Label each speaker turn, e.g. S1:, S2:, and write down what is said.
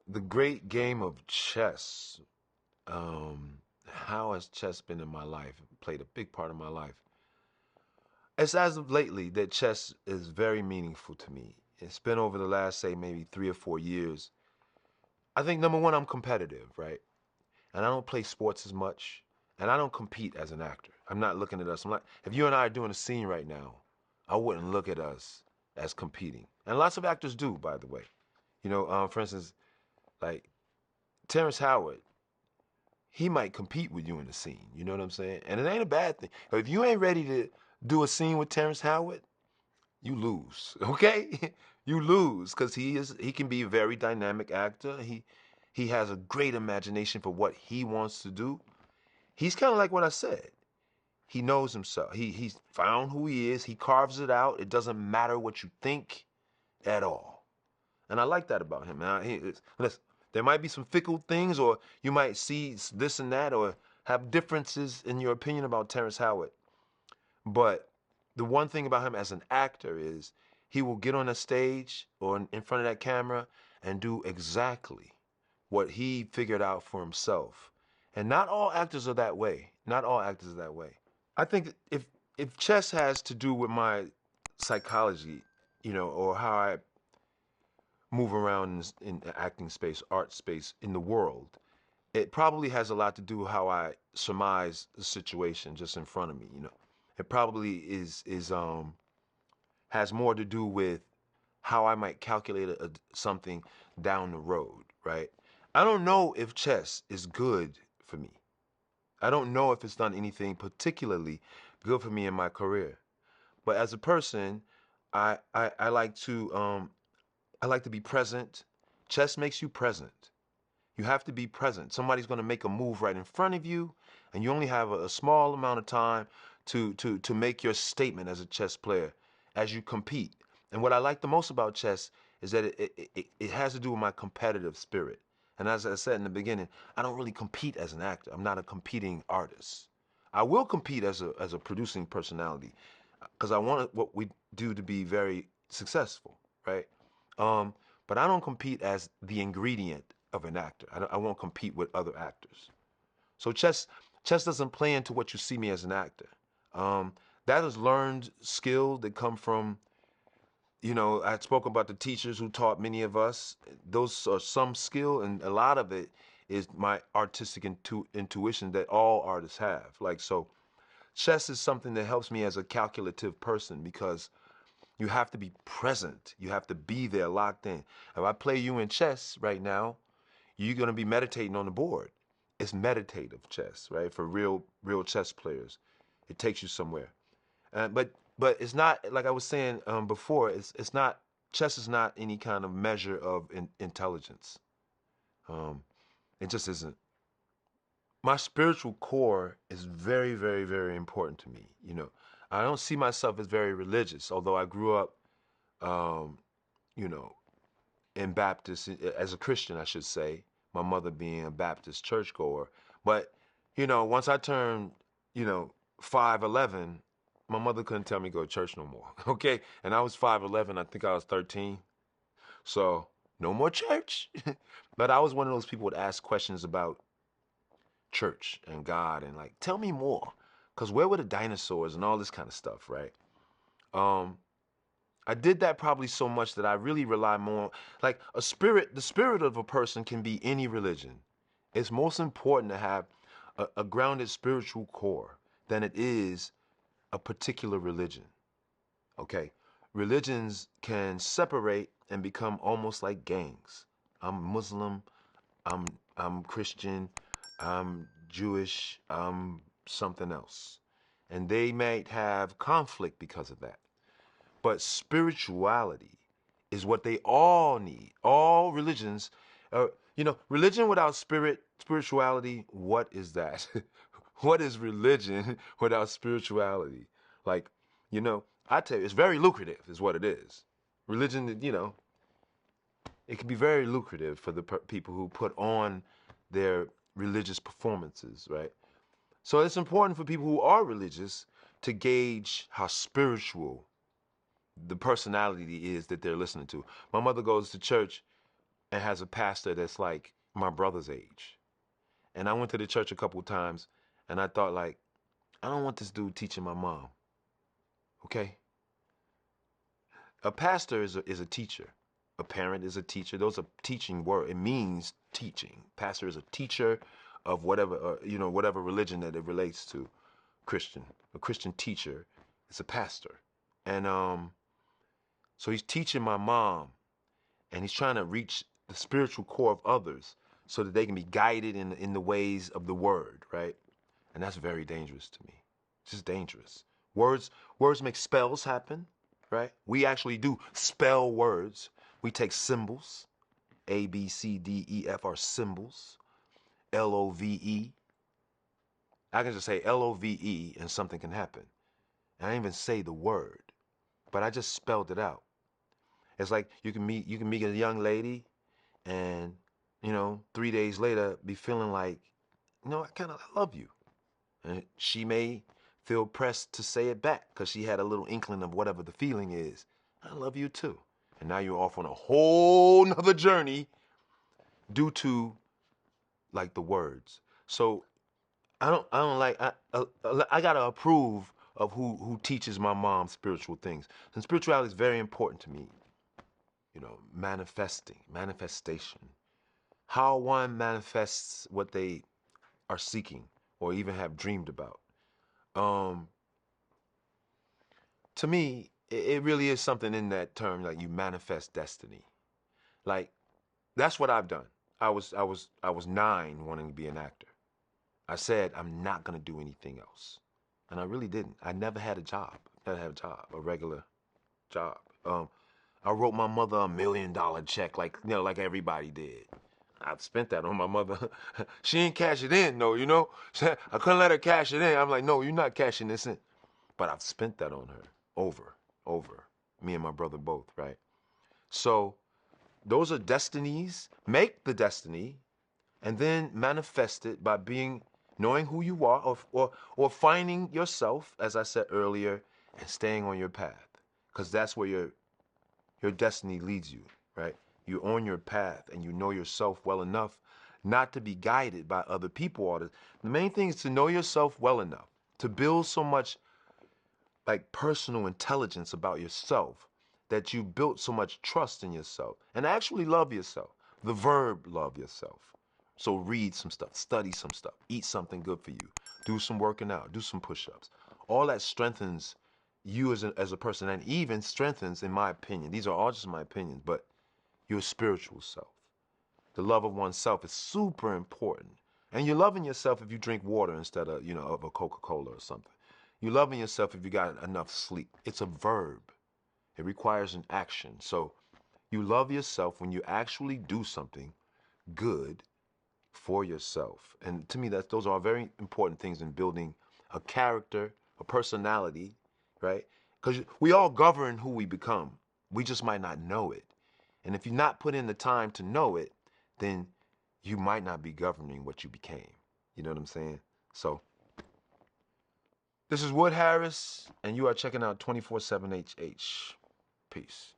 S1: The great game of chess. How has chess been in my life? It played a big part of my life. It's as of lately that chess is very meaningful to me. It's been over the last, say, maybe 3 or 4 years. I think number one, I'm competitive, right? And I don't play sports as much. And I don't compete as an actor. I'm not looking at us. I'm like, if you and I are doing a scene right now, I wouldn't look at us as competing. And lots of actors do, by the way. For instance, like Terrence Howard, he might compete with you in the scene. You know what I'm saying? And it ain't a bad thing. But if you ain't ready to do a scene with Terrence Howard, you lose. Okay? You lose because he can be a very dynamic actor. He has a great imagination for what he wants to do. He's kind of like what I said. He knows himself. He's found who he is. He carves it out. It doesn't matter what you think at all. And I like that about him. Now, listen, there might be some fickle things, or you might see this and that, or have differences in your opinion about Terrence Howard. But the one thing about him as an actor is he will get on a stage or in front of that camera and do exactly what he figured out for himself. And not all actors are that way. Not all actors are that way. I think if chess has to do with my psychology, or how I move around in the acting space, art space, in the world, it probably has a lot to do how I surmise the situation just in front of me. It probably is has more to do with how I might calculate something down the road, right? I don't know if chess is good for me. I don't know if it's done anything particularly good for me in my career. But as a person, I like to be present. Chess makes you present. You have to be present. Somebody's going to make a move right in front of you, and you only have a small amount of time to make your statement as a chess player as you compete. And what I like the most about chess is that it has to do with my competitive spirit. And as I said in the beginning, I don't really compete as an actor. I'm not a competing artist. I will compete as a producing personality because I want what we do to be very successful, right? Um, but I don't compete as the ingredient of an actor. I won't compete with other actors. So chess doesn't play into what you see me as an actor. Um, that is learned skill that come from, I spoke about the teachers who taught many of us. Those are some skill, and a lot of it is my artistic intuition that all artists have. Like, so chess is something that helps me as a calculative person because you have to be present. You have to be there locked in. If I play you in chess right now, you're going to be meditating on the board. It's meditative chess, right? For real chess players. It takes you somewhere. But it's not like I was saying before. It's not chess is not any kind of measure of intelligence. Um, it just isn't. My spiritual core is very, very, very important to me. I don't see myself as very religious, although I grew up, um, you know, in Baptist as a Christian, I should say. My mother being a Baptist churchgoer, but once I turned, you know, 5'11", my mother couldn't tell me to go to church no more. Okay, and I was 5'11". I think I was 13. So no more church. But I was one of those people that would ask questions about church and God and like, tell me more, cause where were the dinosaurs and all this kind of stuff, right? Um, I did that probably so much that I really rely more like the spirit of a person can be any religion. It's most important to have a grounded spiritual core than it is a particular religion. Okay? Religions can separate and become almost like gangs. I'm Muslim, I'm I'm Christian, I'm Jewish, I'm something else. And they might have conflict because of that. But spirituality is what they all need. All religions, religion without spirituality, what is that? What is religion without spirituality? Like, I tell you, it's very lucrative, is what it is. Religion, it can be very lucrative for the people who put on their religious performances, right? So it's important for people who are religious to gauge how spiritual the personality is that they're listening to. My mother goes to church and has a pastor that's like my brother's age. And I went to the church a couple of times and I thought, like, I don't want this dude teaching my mom. Okay? A pastor is a teacher. A parent is a teacher. Those are teaching word. It means teaching. Pastor is a teacher of whatever, whatever religion that it relates to. Christian. A Christian teacher is a pastor. And so he's teaching my mom, and he's trying to reach the spiritual core of others so that they can be guided in the ways of the word, right? And that's very dangerous to me. It's just dangerous. Words make spells happen, right? We actually do spell words. We take symbols. A, B, C, D, E, F are symbols. Love. I can just say Love and something can happen. And I didn't even say the word, but I just spelled it out. It's like you can meet a young lady and, 3 days later be feeling like, I love you. And she may feel pressed to say it back because she had a little inkling of whatever the feeling is. I love you too. And now you're off on a whole nother journey due to like the words. So I don't like, I gotta approve of who teaches my mom spiritual things. And spirituality is very important to me. Manifestation. How one manifests what they are seeking or even have dreamed about. To me, it really is something in that term, like you manifest destiny. Like that's what I've done. I was 9 wanting to be an actor. I said I'm not gonna do anything else, and I really didn't. I never had a job. A regular job. I wrote my mother $1 million check, like everybody did. I've spent that on my mother. She didn't cash it in, though, I couldn't let her cash it in. I'm like, no, you're not cashing this in. But I've spent that on her over. Me and my brother both, right? So those are destinies. Make the destiny and then manifest it by knowing who you are or finding yourself, as I said earlier, and staying on your path. Because that's where your destiny leads you, right? You're on your path and you know yourself well enough not to be guided by other people. The main thing is to know yourself well enough to build so much like personal intelligence about yourself that you built so much trust in yourself and actually love yourself. The verb love yourself. So read some stuff, study some stuff, eat something good for you, do some working out, do some push-ups. All that strengthens you as a person and even strengthens, in my opinion, these are all just my opinions, but your spiritual self. The love of oneself is super important. And you're loving yourself if you drink water instead of, of a Coca-Cola or something. You're loving yourself if you got enough sleep. It's a verb. It requires an action. So you love yourself when you actually do something good for yourself. And to me, those are very important things in building a character, a personality, right? Because we all govern who we become. We just might not know it. And if you're not put in the time to know it, then you might not be governing what you became. You know what I'm saying? So this is Wood Harris, and you are checking out 24/7 HH. Peace.